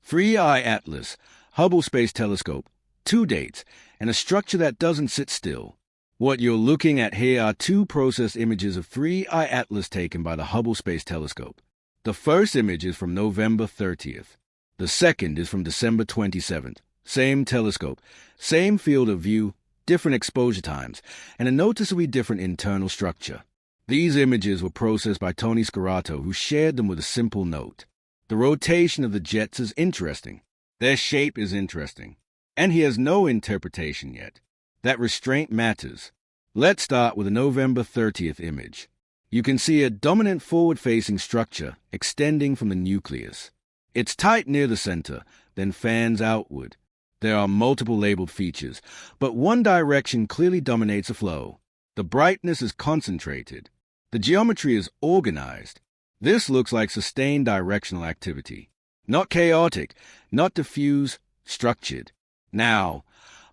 3i Atlas, Hubble Space Telescope, 2 dates, and a structure that doesn't sit still. What you're looking at here are 2 processed images of 3i Atlas taken by the Hubble Space Telescope. The first image is from November 30th. The second is from December 27th. Same telescope, same field of view, different exposure times, and a noticeably different internal structure. These images were processed by Toni Scarmato, who shared them with a simple note. The rotation of the jets is interesting. Their shape is interesting. And he has no interpretation yet. That restraint matters. Let's start with the November 30th image. You can see a dominant forward-facing structure extending from the nucleus. It's tight near the center, then fans outward. There are multiple labeled features, but one direction clearly dominates the flow. The brightness is concentrated. The geometry is organized. This looks like sustained directional activity. Not chaotic, not diffuse, structured. Now,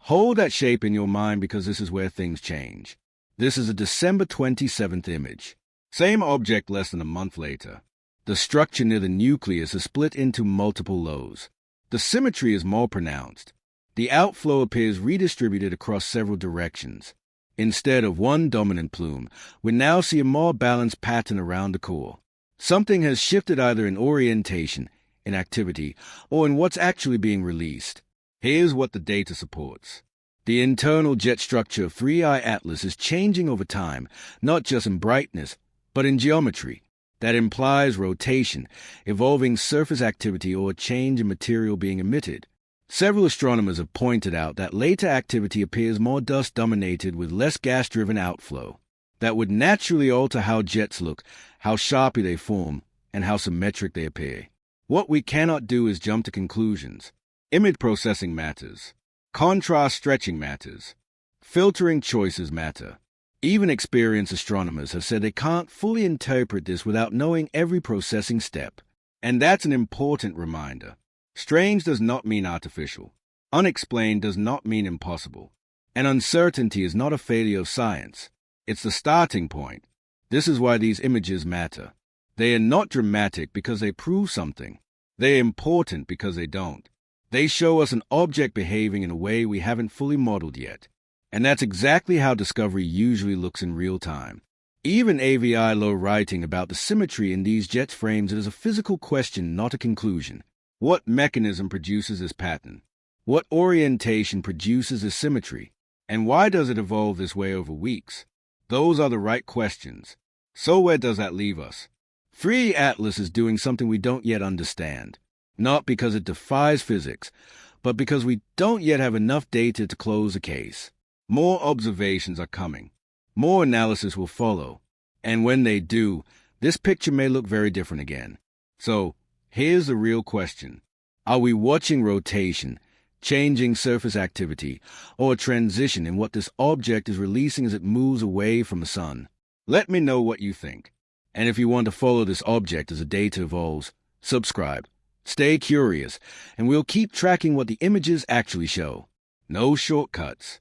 hold that shape in your mind because this is where things change. This is a December 27th image. Same object less than a month later. The structure near the nucleus is split into multiple lows. The symmetry is more pronounced. The outflow appears redistributed across several directions. Instead of one dominant plume, we now see a more balanced pattern around the core. Something has shifted either in orientation, in activity, or in what's actually being released. Here's what the data supports. The internal jet structure of 3i Atlas is changing over time, not just in brightness, but in geometry. That implies rotation, evolving surface activity, or a change in material being emitted. Several astronomers have pointed out that later activity appears more dust-dominated with less gas-driven outflow. That would naturally alter how jets look, how sharply they form, and how symmetric they appear. What we cannot do is jump to conclusions. Image processing matters. Contrast stretching matters. Filtering choices matter. Even experienced astronomers have said they can't fully interpret this without knowing every processing step. And that's an important reminder. Strange does not mean artificial. Unexplained does not mean impossible. And uncertainty is not a failure of science. It's the starting point. This is why these images matter. They are not dramatic because they prove something. They are important because they don't. They show us an object behaving in a way we haven't fully modeled yet. And that's exactly how discovery usually looks in real time. Even AVI Low writing about the symmetry in these jet frames is a physical question, not a conclusion. What mechanism produces this pattern? What orientation produces this symmetry? And why does it evolve this way over weeks? Those are the right questions. So where does that leave us? 3i Atlas is doing something we don't yet understand. Not because it defies physics, but because we don't yet have enough data to close the case. More observations are coming. More analysis will follow. And when they do, this picture may look very different again. So, here's the real question. Are we watching rotation, changing surface activity, or a transition in what this object is releasing as it moves away from the sun? Let me know what you think. And if you want to follow this object as the data evolves, subscribe. Stay curious, and we'll keep tracking what the images actually show. No shortcuts.